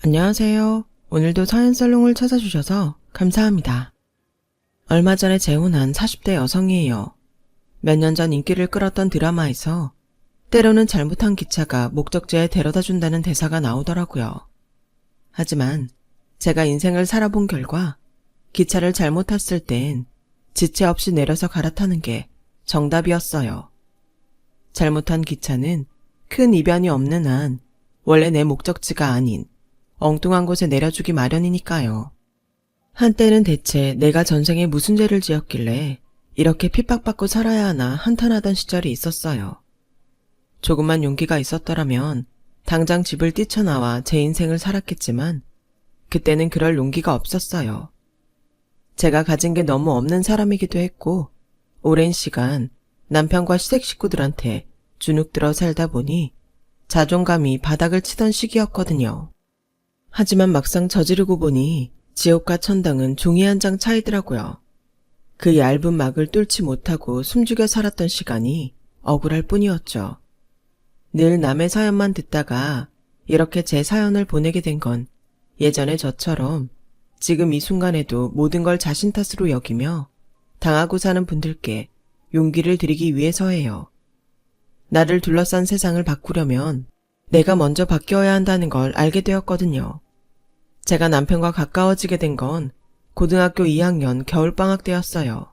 안녕하세요. 오늘도 사연살롱을 찾아주셔서 감사합니다. 얼마 전에 재혼한 40대 여성이에요. 몇 년 전 인기를 끌었던 드라마에서 때로는 잘못한 기차가 목적지에 데려다준다는 대사가 나오더라고요. 하지만 제가 인생을 살아본 결과 기차를 잘못 탔을 땐 지체 없이 내려서 갈아타는 게 정답이었어요. 잘못한 기차는 큰 이변이 없는 한 원래 내 목적지가 아닌 엉뚱한 곳에 내려주기 마련이니까요. 한때는 대체 내가 전생에 무슨 죄를 지었길래 이렇게 핍박받고 살아야 하나 한탄하던 시절이 있었어요. 조금만 용기가 있었더라면 당장 집을 뛰쳐나와 제 인생을 살았겠지만 그때는 그럴 용기가 없었어요. 제가 가진 게 너무 없는 사람이기도 했고 오랜 시간 남편과 시댁 식구들한테 주눅들어 살다 보니 자존감이 바닥을 치던 시기였거든요. 하지만 막상 저지르고 보니 지옥과 천당은 종이 한 장 차이더라고요. 그 얇은 막을 뚫지 못하고 숨죽여 살았던 시간이 억울할 뿐이었죠. 늘 남의 사연만 듣다가 이렇게 제 사연을 보내게 된 건 예전에 저처럼 지금 이 순간에도 모든 걸 자신 탓으로 여기며 당하고 사는 분들께 용기를 드리기 위해서예요. 나를 둘러싼 세상을 바꾸려면 내가 먼저 바뀌어야 한다는 걸 알게 되었거든요. 제가 남편과 가까워지게 된 건 고등학교 2학년 겨울방학 때였어요.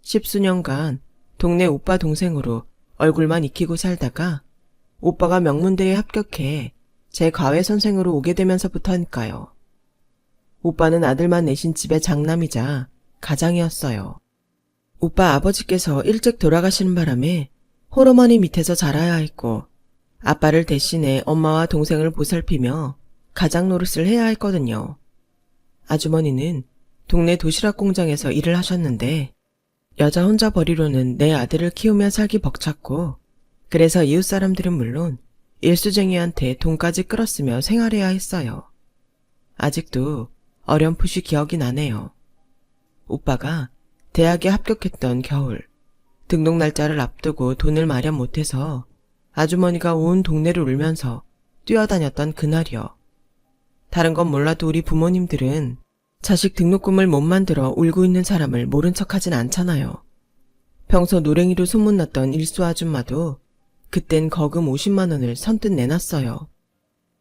10수년간 동네 오빠 동생으로 얼굴만 익히고 살다가 오빠가 명문대에 합격해 제 과외 선생으로 오게 되면서부터니까요. 오빠는 아들만 내신 집의 장남이자 가장이었어요. 오빠 아버지께서 일찍 돌아가시는 바람에 홀어머니 밑에서 자라야 했고 아빠를 대신해 엄마와 동생을 보살피며 가장 노릇을 해야 했거든요. 아주머니는 동네 도시락 공장에서 일을 하셨는데 여자 혼자 버리로는 내 아들을 키우며 살기 벅찼고 그래서 이웃 사람들은 물론 일수쟁이한테 돈까지 끌었으며 생활해야 했어요. 아직도 어렴풋이 기억이 나네요. 오빠가 대학에 합격했던 겨울 등록 날짜를 앞두고 돈을 마련 못해서 아주머니가 온 동네를 울면서 뛰어다녔던 그날이요. 다른 건 몰라도 우리 부모님들은 자식 등록금을 못 만들어 울고 있는 사람을 모른 척하진 않잖아요. 평소 노랭이로 소문났던 일수 아줌마도 그땐 거금 50만 원을 선뜻 내놨어요.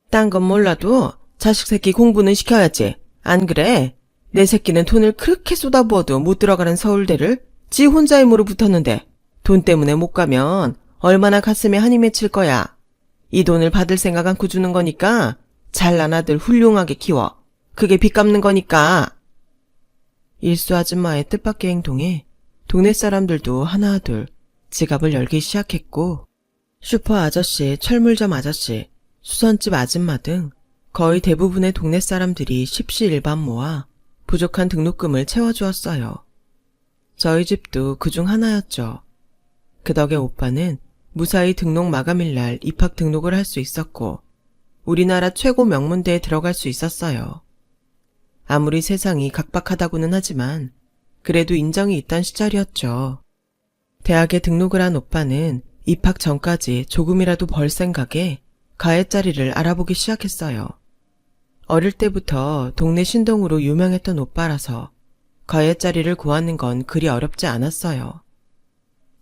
딴 건 몰라도 자식 새끼 공부는 시켜야지. 안 그래? 내 새끼는 돈을 그렇게 쏟아부어도 못 들어가는 서울대를 지 혼자 힘으로 붙었는데 돈 때문에 못 가면 얼마나 가슴에 한이 맺힐 거야. 이 돈을 받을 생각 않고 주는 거니까 잘난 아들 훌륭하게 키워. 그게 빚 갚는 거니까. 일수 아줌마의 뜻밖의 행동에 동네 사람들도 하나둘 지갑을 열기 시작했고 슈퍼 아저씨, 철물점 아저씨, 수선집 아줌마 등 거의 대부분의 동네 사람들이 십시일반 모아 부족한 등록금을 채워주었어요. 저희 집도 그중 하나였죠. 그 덕에 오빠는 무사히 등록 마감일날 입학 등록을 할 수 있었고 우리나라 최고 명문대에 들어갈 수 있었어요. 아무리 세상이 각박하다고는 하지만 그래도 인정이 있던 시절이었죠. 대학에 등록을 한 오빠는 입학 전까지 조금이라도 벌 생각에 가해자리를 알아보기 시작했어요. 어릴 때부터 동네 신동으로 유명했던 오빠라서 가해자리를 구하는 건 그리 어렵지 않았어요.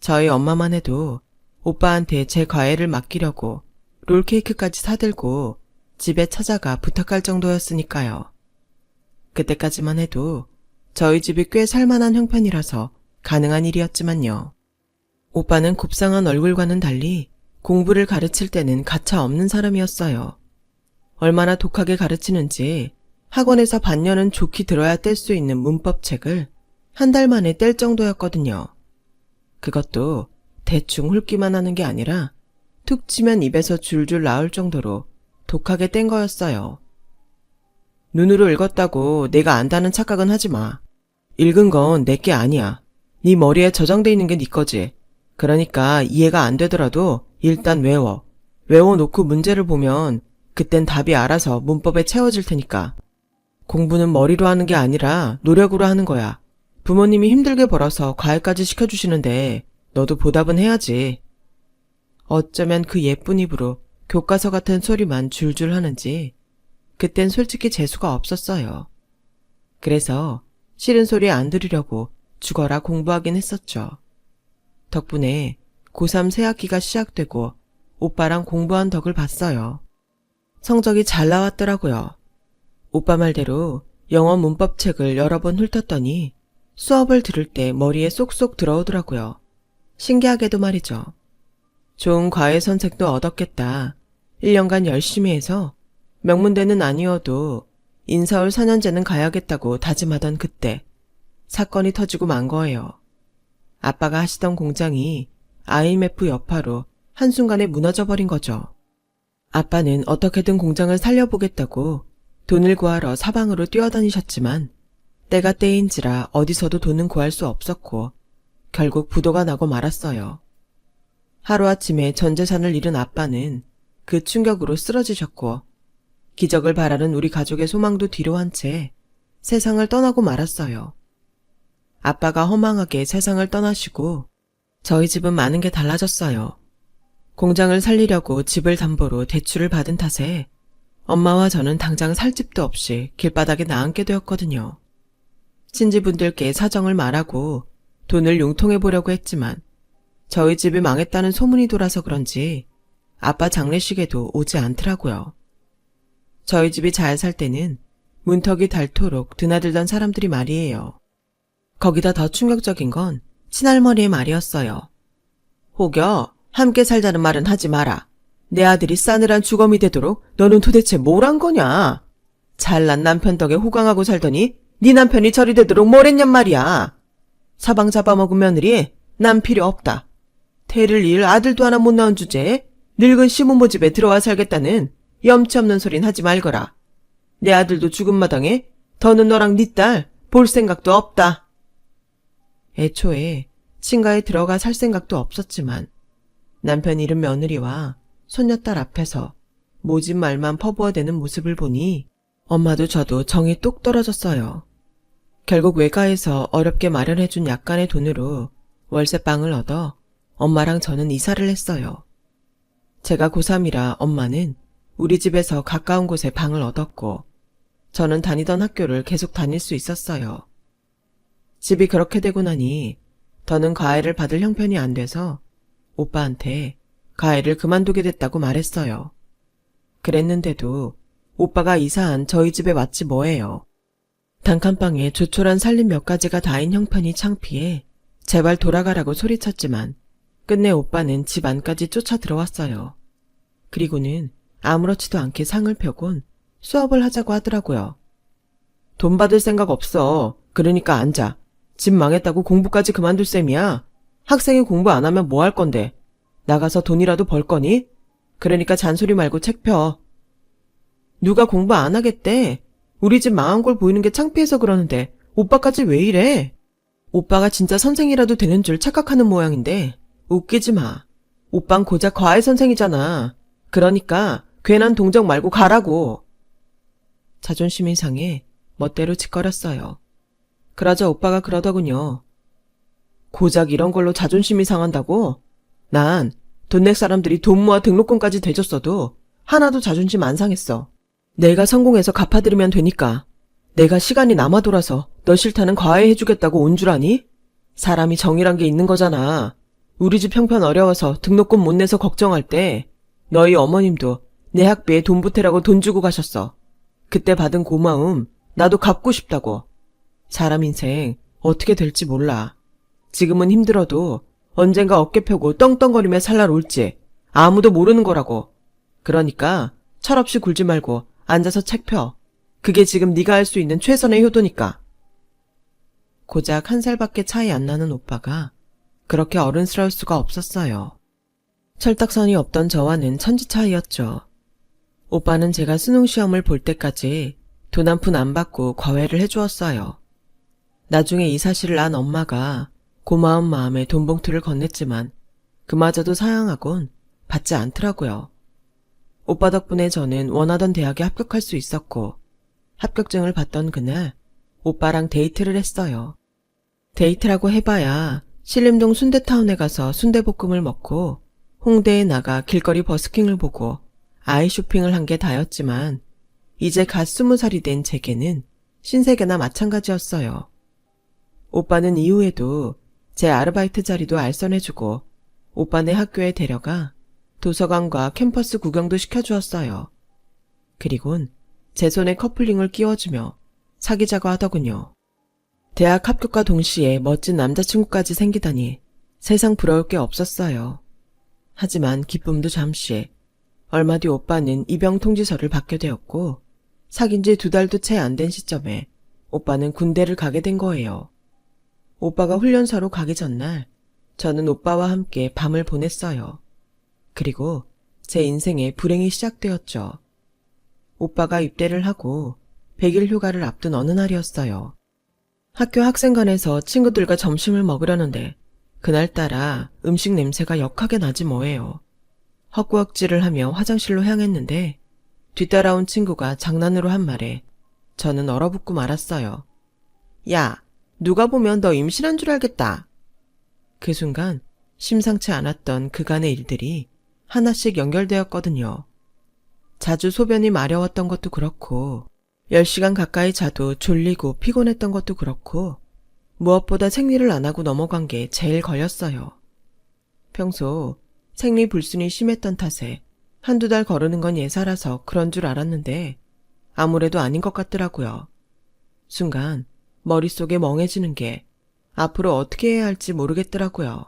저희 엄마만 해도 오빠한테 제 과외를 맡기려고 롤케이크까지 사들고 집에 찾아가 부탁할 정도였으니까요. 그때까지만 해도 저희 집이 꽤 살만한 형편이라서 가능한 일이었지만요. 오빠는 곱상한 얼굴과는 달리 공부를 가르칠 때는 가차 없는 사람이었어요. 얼마나 독하게 가르치는지 학원에서 반년은 좋게 들어야 뗄 수 있는 문법책을 한 달 만에 뗄 정도였거든요. 그것도 대충 훑기만 하는 게 아니라 툭 치면 입에서 줄줄 나올 정도로 독하게 뗀 거였어요. 눈으로 읽었다고 내가 안다는 착각은 하지 마. 읽은 건 내게 아니야. 네 머리에 저장돼 있는 게 네 거지. 그러니까 이해가 안 되더라도 일단 외워. 외워놓고 문제를 보면 그땐 답이 알아서 문법에 채워질 테니까. 공부는 머리로 하는 게 아니라 노력으로 하는 거야. 부모님이 힘들게 벌어서 과외까지 시켜주시는데 너도 보답은 해야지. 어쩌면 그 예쁜 입으로 교과서 같은 소리만 줄줄 하는지 그땐 솔직히 재수가 없었어요. 그래서 싫은 소리 안 들으려고 죽어라 공부하긴 했었죠. 덕분에 고3 새학기가 시작되고 오빠랑 공부한 덕을 봤어요. 성적이 잘 나왔더라고요. 오빠 말대로 영어 문법책을 여러 번 훑었더니 수업을 들을 때 머리에 쏙쏙 들어오더라고요. 신기하게도 말이죠. 좋은 과외 선생도 얻었겠다. 1년간 열심히 해서 명문대는 아니어도 인서울 4년제는 가야겠다고 다짐하던 그때 사건이 터지고 만 거예요. 아빠가 하시던 공장이 IMF 여파로 한순간에 무너져버린 거죠. 아빠는 어떻게든 공장을 살려보겠다고 돈을 구하러 사방으로 뛰어다니셨지만 때가 때인지라 어디서도 돈은 구할 수 없었고 결국 부도가 나고 말았어요. 하루아침에 전 재산을 잃은 아빠는 그 충격으로 쓰러지셨고 기적을 바라는 우리 가족의 소망도 뒤로 한 채 세상을 떠나고 말았어요. 아빠가 허망하게 세상을 떠나시고 저희 집은 많은 게 달라졌어요. 공장을 살리려고 집을 담보로 대출을 받은 탓에 엄마와 저는 당장 살 집도 없이 길바닥에 나앉게 되었거든요. 친지분들께 사정을 말하고 돈을 융통해 보려고 했지만 저희 집이 망했다는 소문이 돌아서 그런지 아빠 장례식에도 오지 않더라고요. 저희 집이 잘 살 때는 문턱이 닳도록 드나들던 사람들이 말이에요. 거기다 더 충격적인 건 친할머니의 말이었어요. 혹여 함께 살자는 말은 하지 마라. 내 아들이 싸늘한 주검이 되도록 너는 도대체 뭘 한 거냐? 잘난 남편 덕에 호강하고 살더니 네 남편이 저리 되도록 뭘 했냔 말이야. 사방 잡아먹은 며느리 난 필요 없다. 태를 이을 아들도 하나 못 낳은 주제에 늙은 시부모 집에 들어와 살겠다는 염치 없는 소린 하지 말거라. 내 아들도 죽은 마당에 더는 너랑 네 딸 볼 생각도 없다. 애초에 친가에 들어가 살 생각도 없었지만 남편 잃은 며느리와 손녀딸 앞에서 모진 말만 퍼부어대는 모습을 보니 엄마도 저도 정이 뚝 떨어졌어요. 결국 외가에서 어렵게 마련해준 약간의 돈으로 월세방을 얻어 엄마랑 저는 이사를 했어요. 제가 고3이라 엄마는 우리 집에서 가까운 곳에 방을 얻었고 저는 다니던 학교를 계속 다닐 수 있었어요. 집이 그렇게 되고 나니 더는 과외를 받을 형편이 안 돼서 오빠한테 과외를 그만두게 됐다고 말했어요. 그랬는데도 오빠가 이사한 저희 집에 왔지 뭐예요. 단칸방에 조촐한 살림 몇 가지가 다인 형편이 창피해 제발 돌아가라고 소리쳤지만 끝내 오빠는 집 안까지 쫓아 들어왔어요. 그리고는 아무렇지도 않게 상을 펴곤 수업을 하자고 하더라고요. 돈 받을 생각 없어. 그러니까 앉아. 집 망했다고 공부까지 그만둘 셈이야. 학생이 공부 안 하면 뭐 할 건데. 나가서 돈이라도 벌 거니? 그러니까 잔소리 말고 책 펴. 누가 공부 안 하겠대. 우리 집 망한 걸 보이는 게 창피해서 그러는데 오빠까지 왜 이래? 오빠가 진짜 선생이라도 되는 줄 착각하는 모양인데 웃기지 마. 오빤 고작 과외 선생이잖아. 그러니까 괜한 동정 말고 가라고. 자존심이 상해 멋대로 짓거렸어요. 그러자 오빠가 그러더군요. 고작 이런 걸로 자존심이 상한다고? 난 돈 낼 사람들이 돈 모아 등록금까지 대줬어도 하나도 자존심 안 상했어. 내가 성공해서 갚아드리면 되니까. 내가 시간이 남아 돌아서 너 싫다는 과외 해주겠다고 온 줄 아니? 사람이 정이란 게 있는 거잖아. 우리 집 형편 어려워서 등록금 못 내서 걱정할 때 너희 어머님도 내 학비에 돈 보태라고 돈 주고 가셨어. 그때 받은 고마움 나도 갚고 싶다고. 사람 인생 어떻게 될지 몰라. 지금은 힘들어도 언젠가 어깨 펴고 떵떵거리며 살 날 올지 아무도 모르는 거라고. 그러니까 철없이 굴지 말고 앉아서 책 펴. 그게 지금 네가 할 수 있는 최선의 효도니까. 고작 1살밖에 차이 안 나는 오빠가 그렇게 어른스러울 수가 없었어요. 철딱선이 없던 저와는 천지 차이였죠. 오빠는 제가 수능 시험을 볼 때까지 돈 한 푼 안 받고 과외를 해주었어요. 나중에 이 사실을 안 엄마가 고마운 마음에 돈 봉투를 건넸지만 그마저도 사양하곤 받지 않더라고요. 오빠 덕분에 저는 원하던 대학에 합격할 수 있었고 합격증을 받던 그날 오빠랑 데이트를 했어요. 데이트라고 해봐야 신림동 순대타운에 가서 순대볶음을 먹고 홍대에 나가 길거리 버스킹을 보고 아이 쇼핑을 한 게 다였지만 이제 갓 20살이 된 제게는 신세계나 마찬가지였어요. 오빠는 이후에도 제 아르바이트 자리도 알선해주고 오빠네 학교에 데려가 도서관과 캠퍼스 구경도 시켜주었어요. 그리곤 제 손에 커플링을 끼워주며 사귀자고 하더군요. 대학 합격과 동시에 멋진 남자친구까지 생기다니 세상 부러울 게 없었어요. 하지만 기쁨도 잠시. 얼마 뒤 오빠는 입영 통지서를 받게 되었고 사귄 지 2달도 채 안 된 시점에 오빠는 군대를 가게 된 거예요. 오빠가 훈련소로 가기 전날 저는 오빠와 함께 밤을 보냈어요. 그리고 제 인생의 불행이 시작되었죠. 오빠가 입대를 하고 100일 휴가를 앞둔 어느 날이었어요. 학교 학생관에서 친구들과 점심을 먹으려는데 그날따라 음식 냄새가 역하게 나지 뭐예요. 헛구역질을 하며 화장실로 향했는데 뒤따라온 친구가 장난으로 한 말에 저는 얼어붙고 말았어요. 야, 누가 보면 너 임신한 줄 알겠다. 그 순간 심상치 않았던 그간의 일들이 하나씩 연결되었거든요. 자주 소변이 마려웠던 것도 그렇고 10시간 가까이 자도 졸리고 피곤했던 것도 그렇고 무엇보다 생리를 안 하고 넘어간 게 제일 걸렸어요. 평소 생리 불순이 심했던 탓에 1-2달 거르는 건 예사라서 그런 줄 알았는데 아무래도 아닌 것 같더라고요. 순간 머릿속에 멍해지는 게 앞으로 어떻게 해야 할지 모르겠더라고요.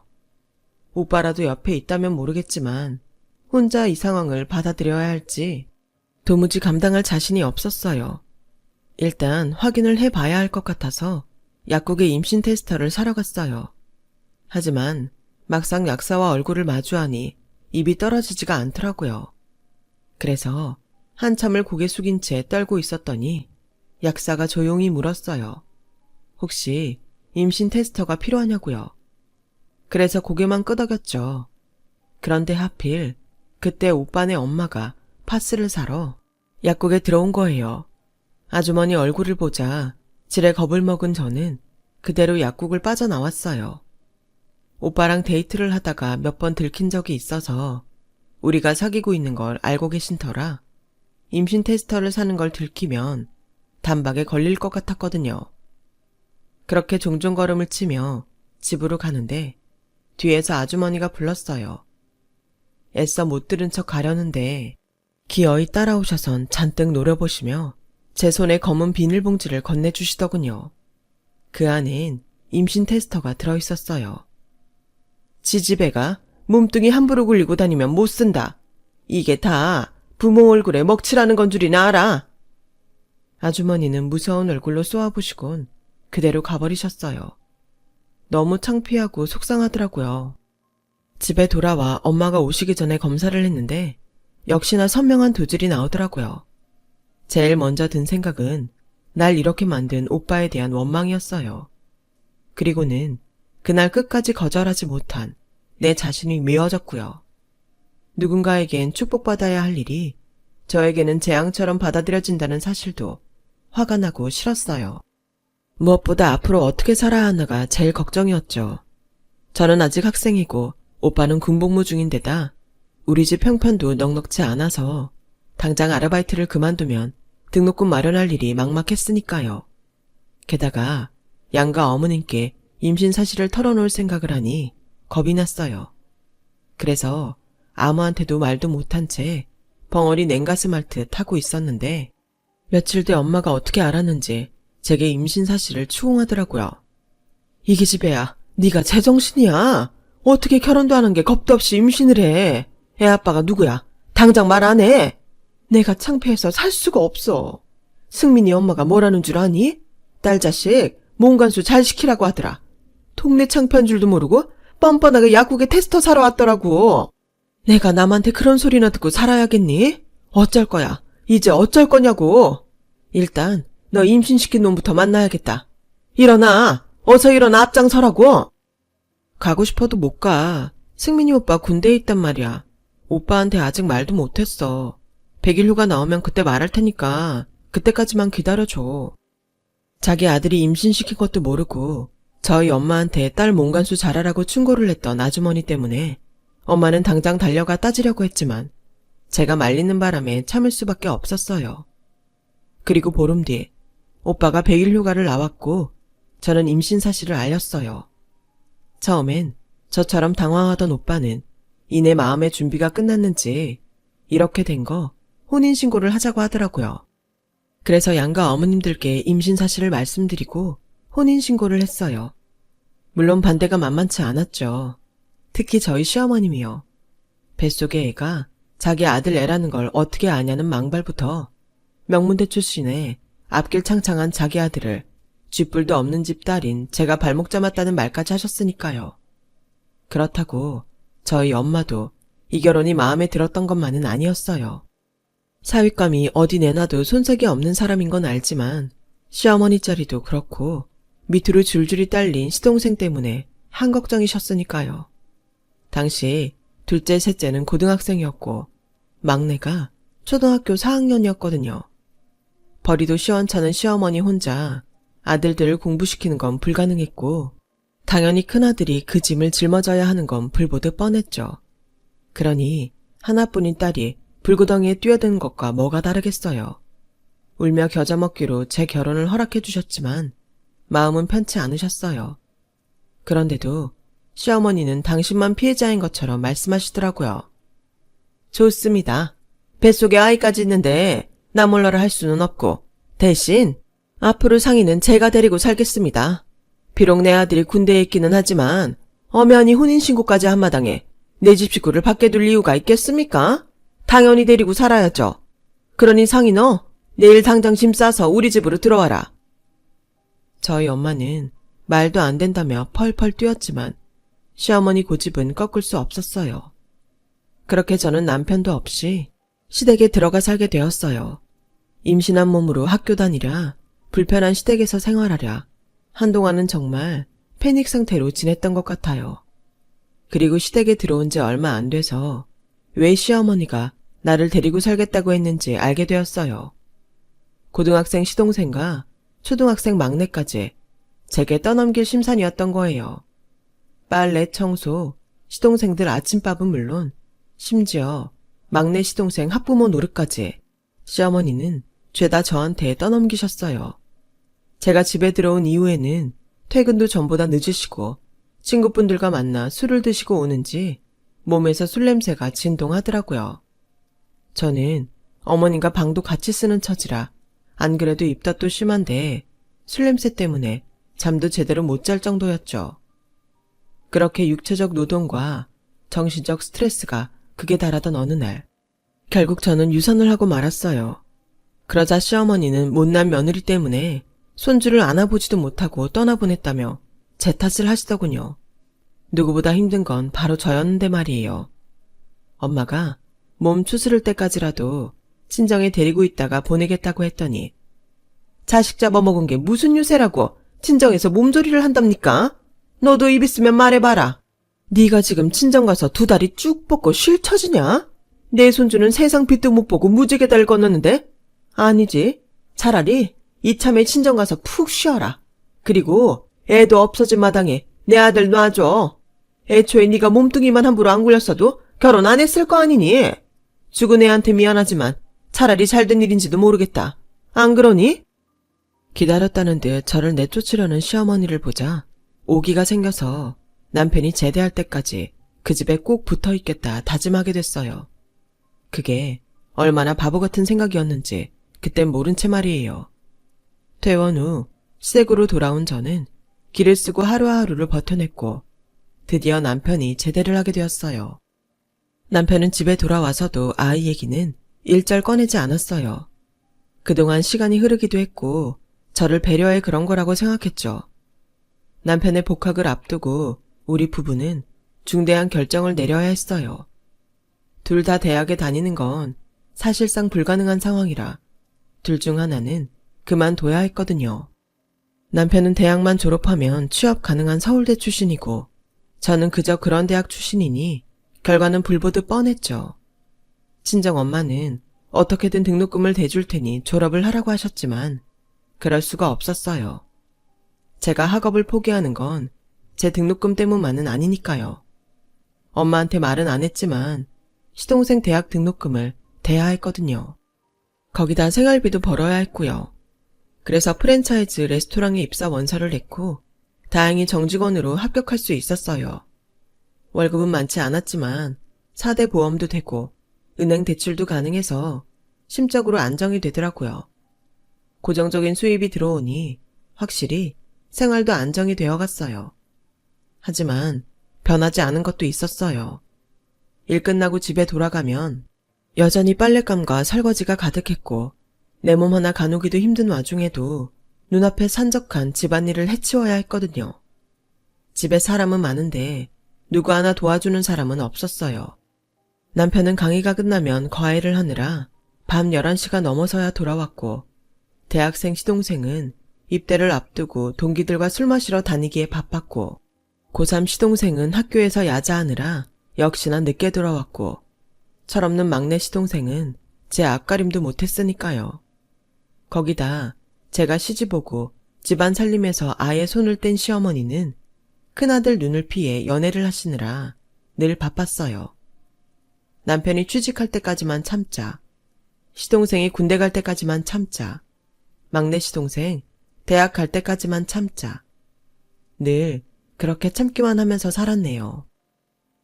오빠라도 옆에 있다면 모르겠지만 혼자 이 상황을 받아들여야 할지 도무지 감당할 자신이 없었어요. 일단 확인을 해봐야 할 것 같아서 약국에 임신 테스터를 사러 갔어요. 하지만 막상 약사와 얼굴을 마주하니 입이 떨어지지가 않더라고요. 그래서 한참을 고개 숙인 채 떨고 있었더니 약사가 조용히 물었어요. 혹시 임신 테스터가 필요하냐고요. 그래서 고개만 끄덕였죠. 그런데 하필 그때 오빠네 엄마가 파스를 사러 약국에 들어온 거예요. 아주머니 얼굴을 보자 지레 겁을 먹은 저는 그대로 약국을 빠져나왔어요. 오빠랑 데이트를 하다가 몇 번 들킨 적이 있어서 우리가 사귀고 있는 걸 알고 계신 터라 임신 테스터를 사는 걸 들키면 단박에 걸릴 것 같았거든요. 그렇게 종종 걸음을 치며 집으로 가는데 뒤에서 아주머니가 불렀어요. 애써 못 들은 척 가려는데 기어이 따라오셔선 잔뜩 노려보시며 제 손에 검은 비닐봉지를 건네주시더군요. 그 안엔 임신 테스터가 들어있었어요. 지지배가 몸뚱이 함부로 굴리고 다니면 못 쓴다. 이게 다 부모 얼굴에 먹칠하는 건 줄이나 알아. 아주머니는 무서운 얼굴로 쏘아보시곤 그대로 가버리셨어요. 너무 창피하고 속상하더라고요. 집에 돌아와 엄마가 오시기 전에 검사를 했는데 역시나 선명한 두질이 나오더라고요. 제일 먼저 든 생각은 날 이렇게 만든 오빠에 대한 원망이었어요. 그리고는 그날 끝까지 거절하지 못한 내 자신이 미워졌고요. 누군가에겐 축복받아야 할 일이 저에게는 재앙처럼 받아들여진다는 사실도 화가 나고 싫었어요. 무엇보다 앞으로 어떻게 살아야 하나가 제일 걱정이었죠. 저는 아직 학생이고 오빠는 군복무 중인데다 우리 집 형편도 넉넉지 않아서 당장 아르바이트를 그만두면 등록금 마련할 일이 막막했으니까요. 게다가 양가 어머님께 임신 사실을 털어놓을 생각을 하니 겁이 났어요. 그래서 아무한테도 말도 못한 채 벙어리 냉가슴 앓듯 하고 있었는데 며칠 뒤 엄마가 어떻게 알았는지 제게 임신 사실을 추궁하더라고요. 이 기집애야, 네가 제정신이야? 어떻게 결혼도 안 한 게 겁도 없이 임신을 해? 애 아빠가 누구야? 당장 말 안 해? 내가 창피해서 살 수가 없어. 승민이 엄마가 뭐라는 줄 아니? 딸 자식 몸간수 잘 시키라고 하더라. 동네 창피한 줄도 모르고 뻔뻔하게 약국에 테스터 사러 왔더라고. 내가 남한테 그런 소리나 듣고 살아야겠니? 어쩔 거야. 이제 어쩔 거냐고. 일단 너 임신시킨 놈부터 만나야겠다. 일어나. 어서 일어나 앞장서라고. 가고 싶어도 못 가. 승민이 오빠 군대에 있단 말이야. 오빠한테 아직 말도 못했어. 100일 휴가 나오면 그때 말할 테니까 그때까지만 기다려줘. 자기 아들이 임신시킨 것도 모르고 저희 엄마한테 딸 몸간수 잘하라고 충고를 했던 아주머니 때문에 엄마는 당장 달려가 따지려고 했지만 제가 말리는 바람에 참을 수밖에 없었어요. 그리고 보름 뒤 오빠가 100일 휴가를 나왔고 저는 임신 사실을 알렸어요. 처음엔 저처럼 당황하던 오빠는 이내 마음의 준비가 끝났는지 이렇게 된 거 혼인신고를 하자고 하더라고요. 그래서 양가 어머님들께 임신 사실을 말씀드리고 혼인신고를 했어요. 물론 반대가 만만치 않았죠. 특히 저희 시어머님이요. 뱃속의 애가 자기 아들 애라는 걸 어떻게 아냐는 망발부터 명문대 출신의 앞길 창창한 자기 아들을 쥐뿔도 없는 집 딸인 제가 발목 잡았다는 말까지 하셨으니까요. 그렇다고 저희 엄마도 이 결혼이 마음에 들었던 것만은 아니었어요. 사윗감이 어디 내놔도 손색이 없는 사람인 건 알지만 시어머니 자리도 그렇고 밑으로 줄줄이 딸린 시동생 때문에 한 걱정이셨으니까요. 당시 둘째, 셋째는 고등학생이었고 막내가 초등학교 4학년이었거든요. 벌이도 시원찮은 시어머니 혼자 아들들을 공부시키는 건 불가능했고 당연히 큰아들이 그 짐을 짊어져야 하는 건 불보듯 뻔했죠. 그러니 하나뿐인 딸이 불구덩이에 뛰어드는 것과 뭐가 다르겠어요. 울며 겨자 먹기로 제 결혼을 허락해 주셨지만 마음은 편치 않으셨어요. 그런데도 시어머니는 당신만 피해자인 것처럼 말씀하시더라고요. 좋습니다. 뱃속에 아이까지 있는데 나 몰라라 할 수는 없고 대신 앞으로 상의는 제가 데리고 살겠습니다. 비록 내 아들이 군대에 있기는 하지만 엄연히 혼인신고까지 한 마당에 내 집 식구를 밖에 둘 이유가 있겠습니까? 당연히 데리고 살아야죠. 그러니 상의 너 내일 당장 짐 싸서 우리 집으로 들어와라. 저희 엄마는 말도 안 된다며 펄펄 뛰었지만 시어머니 고집은 꺾을 수 없었어요. 그렇게 저는 남편도 없이 시댁에 들어가 살게 되었어요. 임신한 몸으로 학교 다니랴, 불편한 시댁에서 생활하랴, 한동안은 정말 패닉 상태로 지냈던 것 같아요. 그리고 시댁에 들어온 지 얼마 안 돼서 왜 시어머니가 나를 데리고 살겠다고 했는지 알게 되었어요. 고등학생 시동생과 초등학생 막내까지 제게 떠넘길 심산이었던 거예요. 빨래, 청소, 시동생들 아침밥은 물론 심지어 막내 시동생 학부모 노릇까지 시어머니는 죄다 저한테 떠넘기셨어요. 제가 집에 들어온 이후에는 퇴근도 전보다 늦으시고 친구분들과 만나 술을 드시고 오는지 몸에서 술 냄새가 진동하더라고요. 저는 어머님과 방도 같이 쓰는 처지라 안 그래도 입덧도 심한데 술 냄새 때문에 잠도 제대로 못 잘 정도였죠. 그렇게 육체적 노동과 정신적 스트레스가 극에 달하던 어느 날 결국 저는 유산을 하고 말았어요. 그러자 시어머니는 못난 며느리 때문에 손주를 안아보지도 못하고 떠나보냈다며 제 탓을 하시더군요. 누구보다 힘든 건 바로 저였는데 말이에요. 엄마가 몸 추스를 때까지라도 친정에 데리고 있다가 보내겠다고 했더니 자식 잡아먹은 게 무슨 유세라고 친정에서 몸조리를 한답니까? 너도 입 있으면 말해봐라. 네가 지금 친정 가서 두 다리 쭉 뻗고 쉴 처지냐? 내 손주는 세상 빛도 못 보고 무지개 달 건너는데? 아니지. 차라리 이참에 친정 가서 푹 쉬어라. 그리고 애도 없어진 마당에 내 아들 놔줘. 애초에 네가 몸뚱이만 함부로 안 굴렸어도 결혼 안 했을 거 아니니? 죽은 애한테 미안하지만 차라리 잘된 일인지도 모르겠다. 안 그러니? 기다렸다는 듯 저를 내쫓으려는 시어머니를 보자 오기가 생겨서 남편이 제대할 때까지 그 집에 꼭 붙어있겠다 다짐하게 됐어요. 그게 얼마나 바보 같은 생각이었는지 그땐 모른 채 말이에요. 퇴원 후 시댁으로 돌아온 저는 길을 쓰고 하루하루를 버텨냈고 드디어 남편이 제대를 하게 되었어요. 남편은 집에 돌아와서도 아이 얘기는 일절 꺼내지 않았어요. 그동안 시간이 흐르기도 했고 저를 배려해 그런 거라고 생각했죠. 남편의 복학을 앞두고 우리 부부는 중대한 결정을 내려야 했어요. 둘 다 대학에 다니는 건 사실상 불가능한 상황이라 둘 중 하나는 그만둬야 했거든요. 남편은 대학만 졸업하면 취업 가능한 서울대 출신이고 저는 그저 그런 대학 출신이니 결과는 불보듯 뻔했죠. 친정엄마는 어떻게든 등록금을 대줄 테니 졸업을 하라고 하셨지만 그럴 수가 없었어요. 제가 학업을 포기하는 건 제 등록금 때문만은 아니니까요. 엄마한테 말은 안 했지만 시동생 대학 등록금을 대야 했거든요. 거기다 생활비도 벌어야 했고요. 그래서 프랜차이즈 레스토랑에 입사 원서를 냈고 다행히 정직원으로 합격할 수 있었어요. 월급은 많지 않았지만 4대 보험도 되고 은행 대출도 가능해서 심적으로 안정이 되더라고요. 고정적인 수입이 들어오니 확실히 생활도 안정이 되어갔어요. 하지만 변하지 않은 것도 있었어요. 일 끝나고 집에 돌아가면 여전히 빨랫감과 설거지가 가득했고 내 몸 하나 가누기도 힘든 와중에도 눈앞에 산적한 집안일을 해치워야 했거든요. 집에 사람은 많은데 누구 하나 도와주는 사람은 없었어요. 남편은 강의가 끝나면 과외를 하느라 밤 11시가 넘어서야 돌아왔고 대학생 시동생은 입대를 앞두고 동기들과 술 마시러 다니기에 바빴고 고3 시동생은 학교에서 야자하느라 역시나 늦게 돌아왔고 철없는 막내 시동생은 제 앞가림도 못했으니까요. 거기다 제가 시집오고 집안 살림에서 아예 손을 뗀 시어머니는 큰아들 눈을 피해 연애를 하시느라 늘 바빴어요. 남편이 취직할 때까지만 참자, 시동생이 군대 갈 때까지만 참자, 막내 시동생 대학 갈 때까지만 참자. 늘 그렇게 참기만 하면서 살았네요.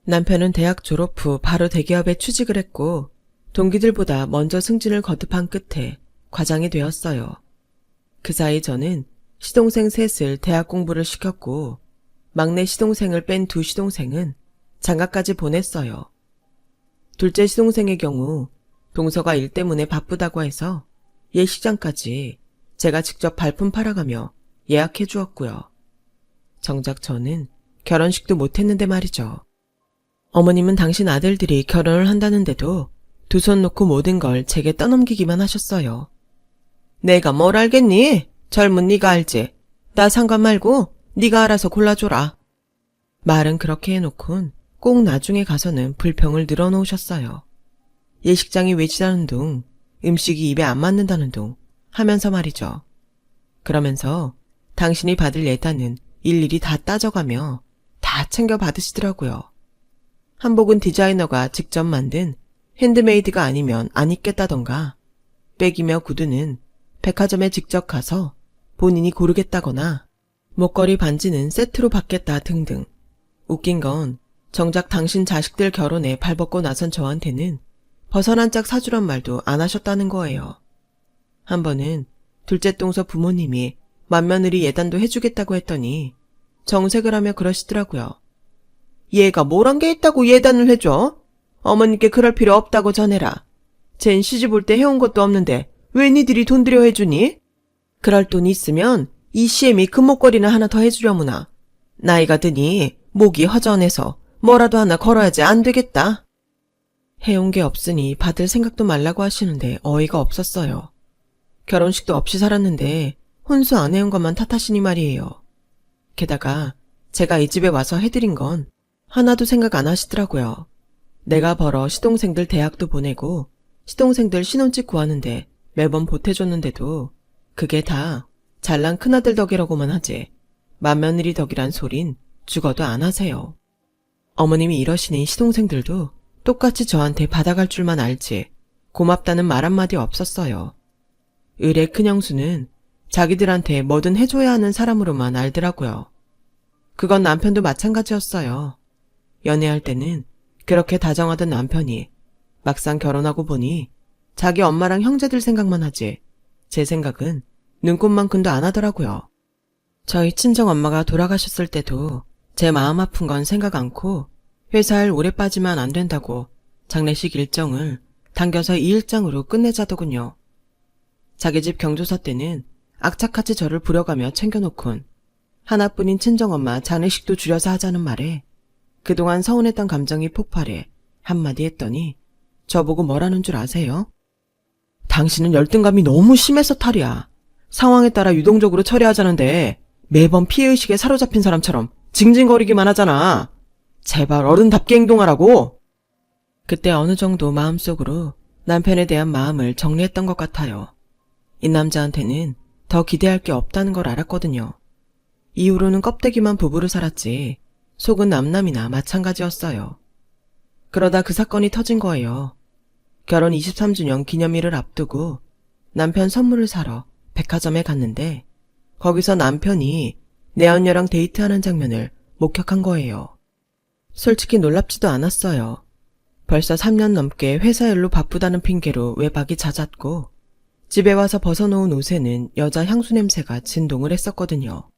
남편은 대학 졸업 후 바로 대기업에 취직을 했고 동기들보다 먼저 승진을 거듭한 끝에 과장이 되었어요. 그 사이 저는 시동생 셋을 대학 공부를 시켰고 막내 시동생을 뺀 두 시동생은 장가까지 보냈어요. 둘째 시동생의 경우 동서가 일 때문에 바쁘다고 해서 예식장까지 제가 직접 발품 팔아가며 예약해 주었고요. 정작 저는 결혼식도 못했는데 말이죠. 어머님은 당신 아들들이 결혼을 한다는데도 두 손 놓고 모든 걸 제게 떠넘기기만 하셨어요. 내가 뭘 알겠니? 젊은 네가 알지. 나 상관 말고 네가 알아서 골라줘라. 말은 그렇게 해놓곤 꼭 나중에 가서는 불평을 늘어놓으셨어요. 예식장이 외지다는 둥, 음식이 입에 안 맞는다는 둥 하면서 말이죠. 그러면서 당신이 받을 예단은 일일이 다 따져가며 다 챙겨 받으시더라고요. 한복은 디자이너가 직접 만든 핸드메이드가 아니면 안 입겠다던가 백이며 구두는 백화점에 직접 가서 본인이 고르겠다거나 목걸이 반지는 세트로 받겠다 등등. 웃긴 건 정작 당신 자식들 결혼에 발벗고 나선 저한테는 버선 한 짝 사주란 말도 안 하셨다는 거예요. 한 번은 둘째 동서 부모님이 맏며느리 예단도 해주겠다고 했더니 정색을 하며 그러시더라고요. 얘가 뭘 한 게 있다고 예단을 해줘? 어머님께 그럴 필요 없다고 전해라. 쟨 시집 올 때 해온 것도 없는데 왜 니들이 돈 들여 해주니? 그럴 돈 있으면 이 시엠이 금목걸이나 하나 더 해주려무나. 나이가 드니 목이 허전해서 뭐라도 하나 걸어야지 안 되겠다. 해온 게 없으니 받을 생각도 말라고 하시는데 어이가 없었어요. 결혼식도 없이 살았는데 혼수 안 해온 것만 탓하시니 말이에요. 게다가 제가 이 집에 와서 해드린 건 하나도 생각 안 하시더라고요. 내가 벌어 시동생들 대학도 보내고 시동생들 신혼집 구하는데 매번 보태줬는데도 그게 다 잘난 큰아들 덕이라고만 하지 맏며느리 덕이란 소린 죽어도 안 하세요. 어머님이 이러시니 시동생들도 똑같이 저한테 받아갈 줄만 알지 고맙다는 말 한마디 없었어요. 을의 큰형수는 자기들한테 뭐든 해줘야 하는 사람으로만 알더라고요. 그건 남편도 마찬가지였어요. 연애할 때는 그렇게 다정하던 남편이 막상 결혼하고 보니 자기 엄마랑 형제들 생각만 하지 제 생각은 눈꼽만큼도 안 하더라고요. 저희 친정엄마가 돌아가셨을 때도 제 마음 아픈 건 생각 않고 회사일 오래 빠지면 안 된다고 장례식 일정을 당겨서 이 일정으로 끝내자더군요. 자기 집 경조사 때는 악착같이 저를 부려가며 챙겨놓곤 하나뿐인 친정엄마 장례식도 줄여서 하자는 말에 그동안 서운했던 감정이 폭발해 한마디 했더니 저보고 뭐라는 줄 아세요? 당신은 열등감이 너무 심해서 탈이야. 상황에 따라 유동적으로 처리하자는데 매번 피해의식에 사로잡힌 사람처럼 징징거리기만 하잖아. 제발 어른답게 행동하라고. 그때 어느 정도 마음속으로 남편에 대한 마음을 정리했던 것 같아요. 이 남자한테는 더 기대할 게 없다는 걸 알았거든요. 이후로는 껍데기만 부부로 살았지 속은 남남이나 마찬가지였어요. 그러다 그 사건이 터진 거예요. 결혼 23주년 기념일을 앞두고 남편 선물을 사러 백화점에 갔는데 거기서 남편이 내언녀랑 데이트하는 장면을 목격한 거예요. 솔직히 놀랍지도 않았어요. 벌써 3년 넘게 회사 일로 바쁘다는 핑계로 외박이 잦았고 집에 와서 벗어놓은 옷에는 여자 향수 냄새가 진동을 했었거든요.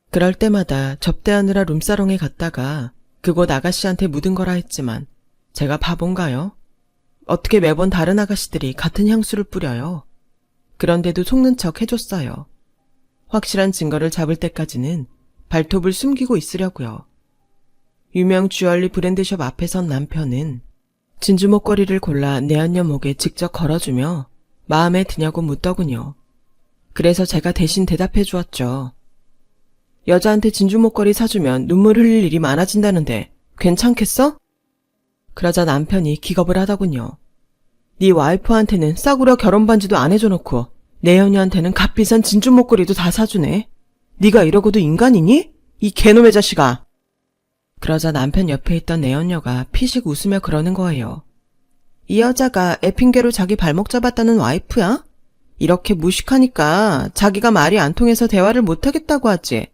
그럴 때마다 접대하느라 룸사롱에 갔다가 그곳 아가씨한테 묻은 거라 했지만 제가 바본가요? 어떻게 매번 다른 아가씨들이 같은 향수를 뿌려요? 그런데도 속는 척 해줬어요. 확실한 증거를 잡을 때까지는 발톱을 숨기고 있으려고요. 유명 주얼리 브랜드숍 앞에 선 남편은 진주 목걸이를 골라 내언녀 목에 직접 걸어주며 마음에 드냐고 묻더군요. 그래서 제가 대신 대답해 주었죠. 여자한테 진주 목걸이 사주면 눈물 흘릴 일이 많아진다는데 괜찮겠어? 그러자 남편이 기겁을 하더군요. 네 와이프한테는 싸구려 결혼 반지도 안 해줘놓고 내연이한테는 값비싼 진주 목걸이도 다 사주네. 네가 이러고도 인간이니? 이 개놈의 자식아. 그러자 남편 옆에 있던 내연녀가 피식 웃으며 그러는 거예요. 이 여자가 애 핑계로 자기 발목 잡았다는 와이프야? 이렇게 무식하니까 자기가 말이 안 통해서 대화를 못하겠다고 하지.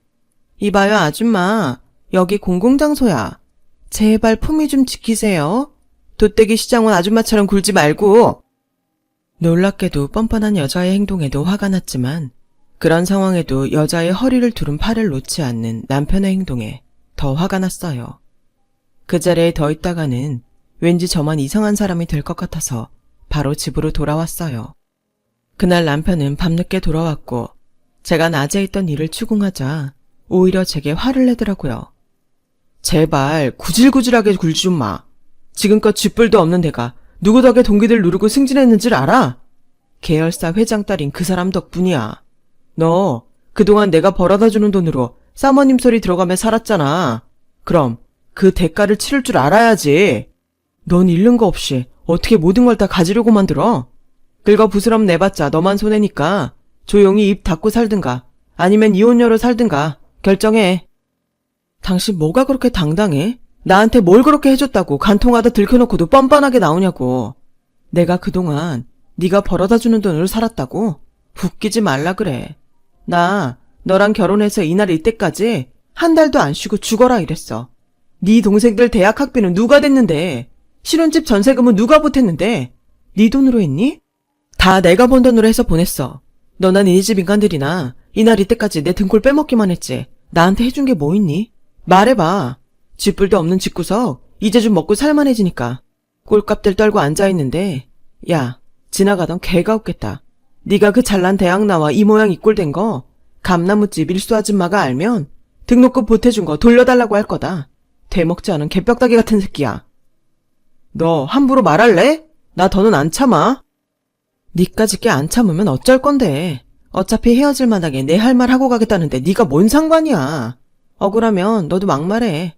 이봐요 아줌마, 여기 공공장소야. 제발 품위 좀 지키세요. 돗대기 시장원 아줌마처럼 굴지 말고. 놀랍게도 뻔뻔한 여자의 행동에도 화가 났지만 그런 상황에도 여자의 허리를 두른 팔을 놓지 않는 남편의 행동에 더 화가 났어요. 그 자리에 더 있다가는 왠지 저만 이상한 사람이 될 것 같아서 바로 집으로 돌아왔어요. 그날 남편은 밤늦게 돌아왔고 제가 낮에 있던 일을 추궁하자 오히려 제게 화를 내더라고요. 제발 구질구질하게 굴지 좀 마. 지금껏 쥐뿔도 없는 내가 누구 덕에 동기들 누르고 승진했는 줄 알아? 계열사 회장 딸인 그 사람 덕분이야. 너 그동안 내가 벌어다주는 돈으로 사모님 소리 들어가며 살았잖아. 그럼 그 대가를 치를 줄 알아야지. 넌 잃는 거 없이 어떻게 모든 걸 다 가지려고만 들어? 긁어 부스럼 내봤자 너만 손해니까 조용히 입 닫고 살든가 아니면 이혼녀로 살든가 결정해. 당신 뭐가 그렇게 당당해? 나한테 뭘 그렇게 해줬다고 간통하다 들켜놓고도 뻔뻔하게 나오냐고. 내가 그동안 네가 벌어다주는 돈으로 살았다고? 웃기지 말라 그래. 나 너랑 결혼해서 이날 이때까지 한 달도 안 쉬고 죽어라 이랬어. 네 동생들 대학 학비는 누가 댔는데? 신혼집 전세금은 누가 보탰는데? 네 돈으로 했니? 다 내가 번 돈으로 해서 보냈어. 너나 니네 집 인간들이나 이날 이때까지 내 등골 빼먹기만 했지. 나한테 해준 게 뭐 있니? 말해봐. 쥐뿔도 없는 집구석 이제 좀 먹고 살만해지니까 꼴값들 떨고 앉아있는데 야 지나가던 개가 없겠다. 네가 그 잘난 대학 나와 이 모양 이 꼴 된 거 감나무집 일수 아줌마가 알면 등록금 보태준 거 돌려달라고 할 거다. 대먹지 않은 개뼈다귀 같은 새끼야. 너 함부로 말할래? 나 더는 안 참아. 니까지 꽤 안 참으면 어쩔 건데. 어차피 헤어질 마당에 내 할 말 하고 가겠다는데 네가 뭔 상관이야. 억울하면 너도 막말해.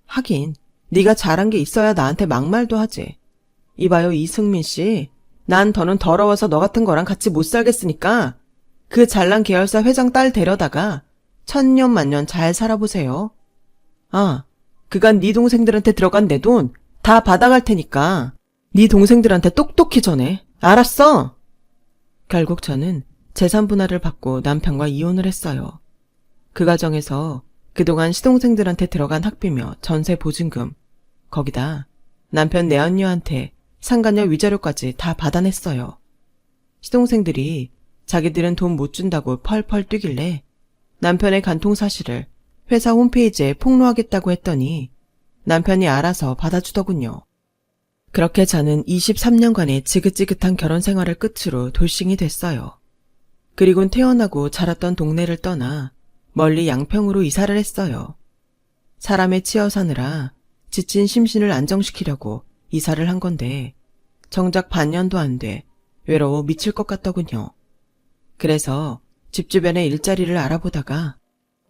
하긴 네가 잘한 게 있어야 나한테 막말도 하지. 이봐요 이승민 씨. 난 더는 더러워서 너 같은 거랑 같이 못 살겠으니까 그 잘난 계열사 회장 딸 데려다가 천년만년 잘 살아보세요. 아, 그간 네 동생들한테 들어간 내 돈 다 받아갈 테니까 네 동생들한테 똑똑히 전해. 알았어? 결국 저는 재산 분할을 받고 남편과 이혼을 했어요. 그 과정에서 그동안 시동생들한테 들어간 학비며 전세 보증금, 거기다 남편 내언녀한테 상간녀 위자료까지 다 받아냈어요. 시동생들이 자기들은 돈 못 준다고 펄펄 뛰길래 남편의 간통 사실을 회사 홈페이지에 폭로하겠다고 했더니 남편이 알아서 받아주더군요. 그렇게 저는 23년간의 지긋지긋한 결혼 생활을 끝으로 돌싱이 됐어요. 그리곤 태어나고 자랐던 동네를 떠나 멀리 양평으로 이사를 했어요. 사람에 치여 사느라 지친 심신을 안정시키려고 이사를 한 건데 정작 반년도 안 돼 외로워 미칠 것 같더군요. 그래서 집 주변에 일자리를 알아보다가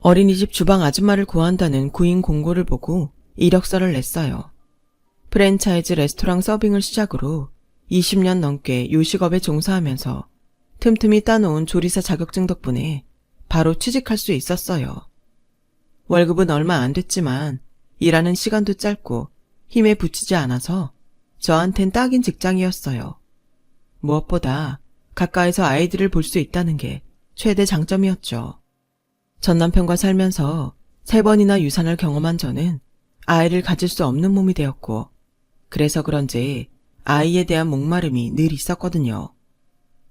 어린이집 주방 아줌마를 구한다는 구인 공고를 보고 이력서를 냈어요. 프랜차이즈 레스토랑 서빙을 시작으로 20년 넘게 요식업에 종사하면서 틈틈이 따놓은 조리사 자격증 덕분에 바로 취직할 수 있었어요. 월급은 얼마 안 됐지만 일하는 시간도 짧고 힘에 부치지 않아서 저한텐 딱인 직장이었어요. 무엇보다 가까이서 아이들을 볼 수 있다는 게 최대 장점이었죠. 전 남편과 살면서 3번이나 유산을 경험한 저는 아이를 가질 수 없는 몸이 되었고, 그래서 그런지 아이에 대한 목마름이 늘 있었거든요.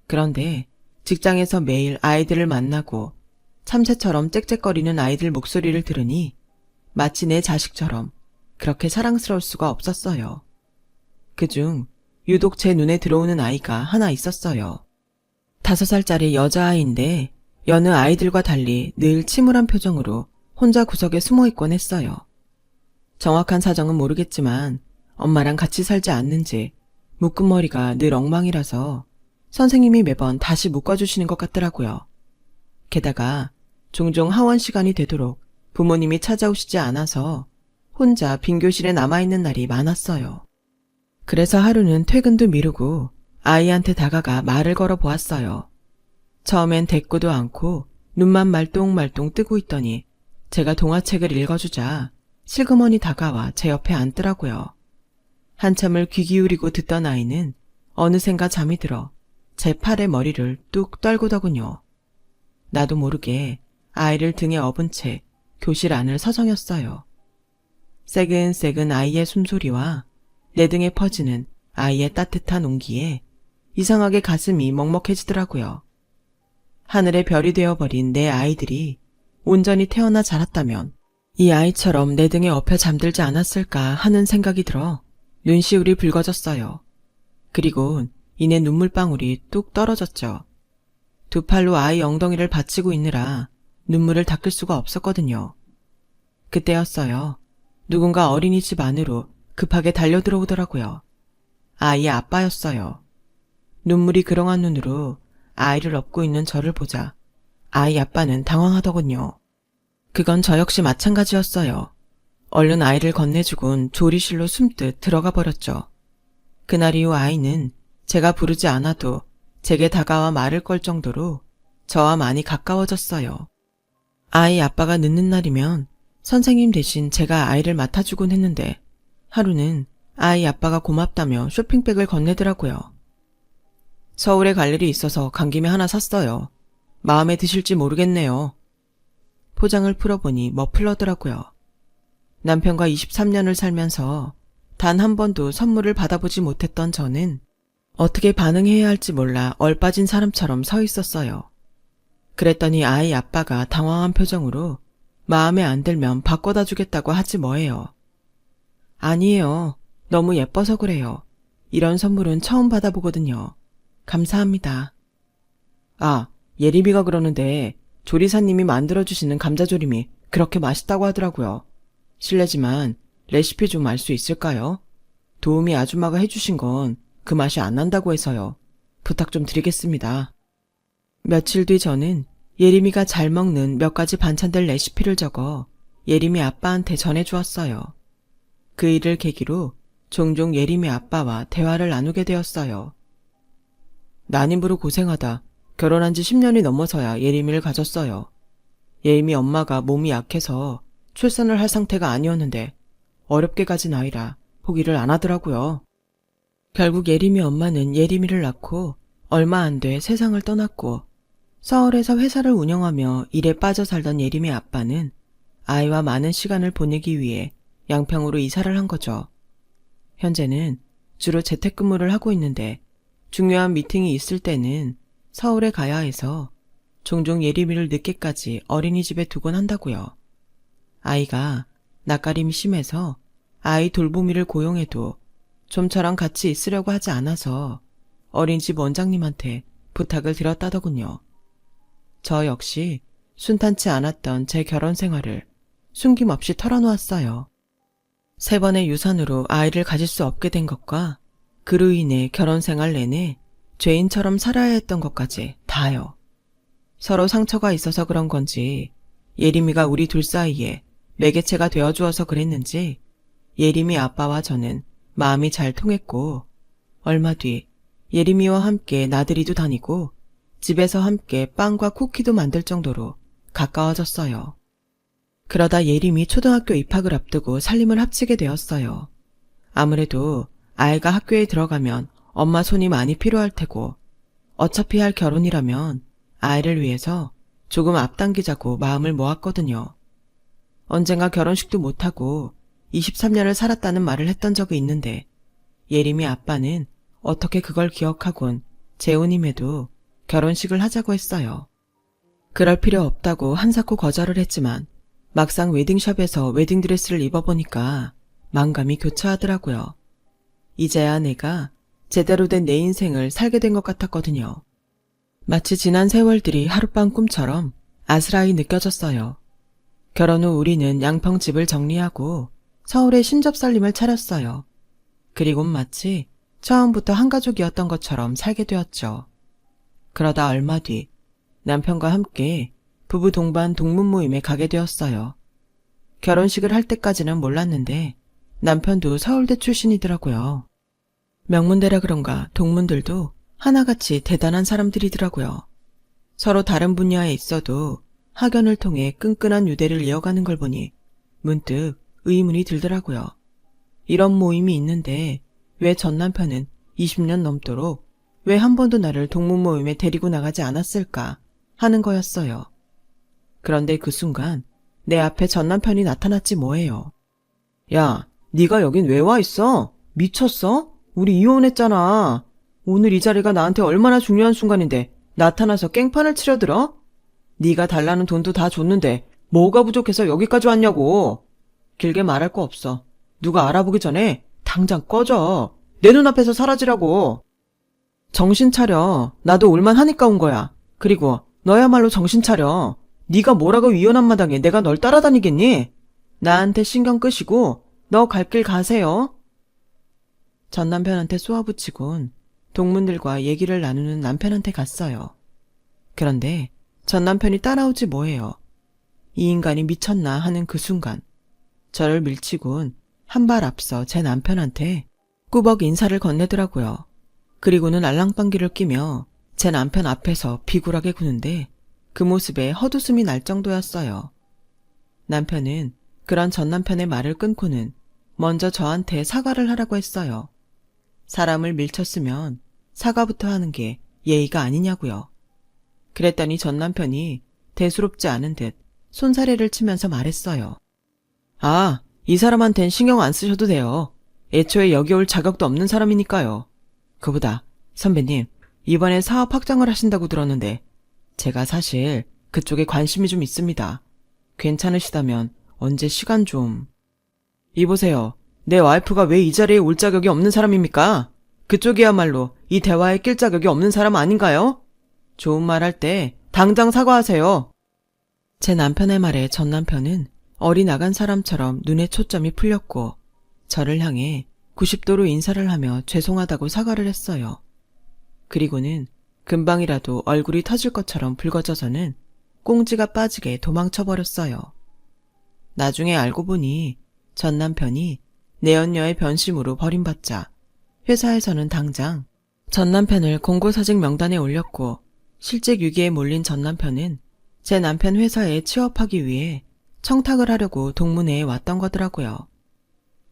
그런데 직장에서 매일 아이들을 만나고 참새처럼 짹짹거리는 아이들 목소리를 들으니 마치 내 자식처럼 그렇게 사랑스러울 수가 없었어요. 그중 유독 제 눈에 들어오는 아이가 하나 있었어요. 5살짜리 여자아이인데 여느 아이들과 달리 늘 침울한 표정으로 혼자 구석에 숨어 있곤 했어요. 정확한 사정은 모르겠지만 엄마랑 같이 살지 않는지 묶은 머리가 늘 엉망이라서 선생님이 매번 다시 묶어주시는 것 같더라고요. 게다가 종종 하원 시간이 되도록 부모님이 찾아오시지 않아서 혼자 빈 교실에 남아있는 날이 많았어요. 그래서 하루는 퇴근도 미루고 아이한테 다가가 말을 걸어 보았어요. 처음엔 대꾸도 않고 눈만 말똥말똥 뜨고 있더니 제가 동화책을 읽어주자 슬그머니 다가와 제 옆에 앉더라고요. 한참을 귀 기울이고 듣던 아이는 어느샌가 잠이 들어 제 팔에 머리를 뚝 떨구더군요. 나도 모르게 아이를 등에 업은 채 교실 안을 서성였어요. 새근새근 아이의 숨소리와 내 등에 퍼지는 아이의 따뜻한 온기에 이상하게 가슴이 먹먹해지더라고요. 하늘의 별이 되어버린 내 아이들이 온전히 태어나 자랐다면 이 아이처럼 내 등에 엎여 잠들지 않았을까 하는 생각이 들어 눈시울이 붉어졌어요. 그리고 이내 눈물방울이 뚝 떨어졌죠. 2팔로 아이 엉덩이를 받치고 있느라 눈물을 닦을 수가 없었거든요. 그때였어요. 누군가 어린이집 안으로 급하게 달려들어오더라고요. 아이의 아빠였어요. 눈물이 그렁한 눈으로 아이를 업고 있는 저를 보자 아이 아빠는 당황하더군요. 그건 저 역시 마찬가지였어요. 얼른 아이를 건네주곤 조리실로 숨듯 들어가 버렸죠. 그날 이후 아이는 제가 부르지 않아도 제게 다가와 말을 걸 정도로 저와 많이 가까워졌어요. 아이 아빠가 늦는 날이면 선생님 대신 제가 아이를 맡아주곤 했는데 하루는 아이 아빠가 고맙다며 쇼핑백을 건네더라고요. 서울에 갈 일이 있어서 간 김에 하나 샀어요. 마음에 드실지 모르겠네요. 포장을 풀어보니 머플러더라고요. 남편과 23년을 살면서 단 한 번도 선물을 받아보지 못했던 저는 어떻게 반응해야 할지 몰라 얼빠진 사람처럼 서 있었어요. 그랬더니 아이 아빠가 당황한 표정으로 마음에 안 들면 바꿔다 주겠다고 하지 뭐예요. 아니에요. 너무 예뻐서 그래요. 이런 선물은 처음 받아보거든요. 감사합니다. 아, 예림이가 그러는데 조리사님이 만들어주시는 감자조림이 그렇게 맛있다고 하더라고요. 실례지만 레시피 좀 알 수 있을까요? 도우미 아줌마가 해주신 건 그 맛이 안 난다고 해서요. 부탁 좀 드리겠습니다. 며칠 뒤 저는 예림이가 잘 먹는 몇 가지 반찬들 레시피를 적어 예림이 아빠한테 전해주었어요. 그 일을 계기로 종종 예림이 아빠와 대화를 나누게 되었어요. 난임으로 고생하다 결혼한 지 10년이 넘어서야 예림이를 가졌어요. 예림이 엄마가 몸이 약해서 출산을 할 상태가 아니었는데 어렵게 가진 아이라 포기를 안 하더라고요. 결국 예림이 엄마는 예림이를 낳고 얼마 안 돼 세상을 떠났고 서울에서 회사를 운영하며 일에 빠져 살던 예림이 아빠는 아이와 많은 시간을 보내기 위해 양평으로 이사를 한 거죠. 현재는 주로 재택근무를 하고 있는데 중요한 미팅이 있을 때는 서울에 가야 해서 종종 예림이를 늦게까지 어린이집에 두곤 한다고요. 아이가 낯가림이 심해서 아이 돌보미를 고용해도 좀 저랑 같이 있으려고 하지 않아서 어린이집 원장님한테 부탁을 드렸다더군요. 저 역시 순탄치 않았던 제 결혼 생활을 숨김없이 털어놓았어요. 3번의 유산으로 아이를 가질 수 없게 된 것과 그로 인해 결혼 생활 내내 죄인처럼 살아야 했던 것까지 다요. 서로 상처가 있어서 그런 건지 예림이가 우리 둘 사이에 매개체가 되어주어서 그랬는지 예림이 아빠와 저는 마음이 잘 통했고 얼마 뒤 예림이와 함께 나들이도 다니고 집에서 함께 빵과 쿠키도 만들 정도로 가까워졌어요. 그러다 예림이 초등학교 입학을 앞두고 살림을 합치게 되었어요. 아무래도 아이가 학교에 들어가면 엄마 손이 많이 필요할 테고 어차피 할 결혼이라면 아이를 위해서 조금 앞당기자고 마음을 모았거든요. 언젠가 결혼식도 못하고 23년을 살았다는 말을 했던 적이 있는데 예림이 아빠는 어떻게 그걸 기억하곤 재혼임에도 결혼식을 하자고 했어요. 그럴 필요 없다고 한사코 거절을 했지만 막상 웨딩숍에서 웨딩드레스를 입어보니까 만감이 교차하더라고요. 이제야 내가 제대로 된 내 인생을 살게 된 것 같았거든요. 마치 지난 세월들이 하룻밤 꿈처럼 아스라이 느껴졌어요. 결혼 후 우리는 양평집을 정리하고 서울에 신접살림을 차렸어요. 그리곤 마치 처음부터 한 가족이었던 것처럼 살게 되었죠. 그러다 얼마 뒤 남편과 함께 부부 동반 동문 모임에 가게 되었어요. 결혼식을 할 때까지는 몰랐는데 남편도 서울대 출신이더라고요. 명문대라 그런가 동문들도 하나같이 대단한 사람들이더라고요. 서로 다른 분야에 있어도 학연을 통해 끈끈한 유대를 이어가는 걸 보니 문득 의문이 들더라고요. 이런 모임이 있는데 왜 전 남편은 20년 넘도록 왜 한 번도 나를 동문 모임에 데리고 나가지 않았을까 하는 거였어요. 그런데 그 순간 내 앞에 전 남편이 나타났지 뭐예요. 야, 네가 여긴 왜 와 있어? 미쳤어? 우리 이혼했잖아. 오늘 이 자리가 나한테 얼마나 중요한 순간인데 나타나서 깽판을 치려들어? 네가 달라는 돈도 다 줬는데 뭐가 부족해서 여기까지 왔냐고. 길게 말할 거 없어. 누가 알아보기 전에 당장 꺼져. 내 눈앞에서 사라지라고. 정신 차려. 나도 올만하니까 온 거야. 그리고 너야말로 정신 차려. 네가 뭐라고 위험한 마당에 내가 널 따라다니겠니? 나한테 신경 끄시고 너 갈 길 가세요. 전 남편한테 쏘아붙이곤 동문들과 얘기를 나누는 남편한테 갔어요. 그런데 전 남편이 따라오지 뭐예요. 이 인간이 미쳤나 하는 그 순간 저를 밀치곤 한 발 앞서 제 남편한테 꾸벅 인사를 건네더라고요. 그리고는 알랑방귀를 끼며 제 남편 앞에서 비굴하게 구는데 그 모습에 헛웃음이 날 정도였어요. 남편은 그런 전 남편의 말을 끊고는 먼저 저한테 사과를 하라고 했어요. 사람을 밀쳤으면 사과부터 하는 게 예의가 아니냐고요. 그랬더니 전 남편이 대수롭지 않은 듯 손사래를 치면서 말했어요. 아, 이 사람한텐 신경 안 쓰셔도 돼요. 애초에 여기 올 자격도 없는 사람이니까요. 그보다 선배님, 이번에 사업 확장을 하신다고 들었는데 제가 사실 그쪽에 관심이 좀 있습니다. 괜찮으시다면 언제 시간 좀... 이보세요. 내 와이프가 왜 이 자리에 올 자격이 없는 사람입니까? 그쪽이야말로 이 대화에 낄 자격이 없는 사람 아닌가요? 좋은 말 할 때 당장 사과하세요. 제 남편의 말에 전 남편은 어리나간 사람처럼 눈에 초점이 풀렸고 저를 향해 90도로 인사를 하며 죄송하다고 사과를 했어요. 그리고는 금방이라도 얼굴이 터질 것처럼 붉어져서는 꽁지가 빠지게 도망쳐버렸어요. 나중에 알고 보니 전 남편이 내연녀의 변심으로 버림받자 회사에서는 당장 전 남편을 공고사직 명단에 올렸고 실직 위기에 몰린 전 남편은 제 남편 회사에 취업하기 위해 청탁을 하려고 동문회에 왔던 거더라고요.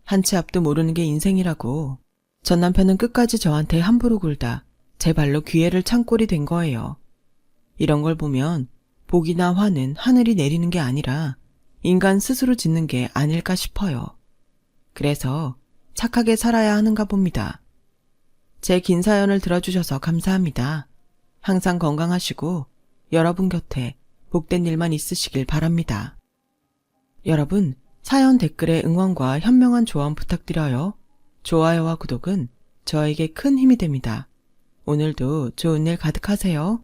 한 치 앞도 모르는 게 인생이라고 전 남편은 끝까지 저한테 함부로 굴다 제 발로 기회를 찬 꼴이 된 거예요. 이런 걸 보면 복이나 화는 하늘이 내리는 게 아니라 인간 스스로 짓는 게 아닐까 싶어요. 그래서 착하게 살아야 하는가 봅니다. 제 긴 사연을 들어주셔서 감사합니다. 항상 건강하시고 여러분 곁에 복된 일만 있으시길 바랍니다. 여러분, 사연 댓글에 응원과 현명한 조언 부탁드려요. 좋아요와 구독은 저에게 큰 힘이 됩니다. 오늘도 좋은 일 가득하세요.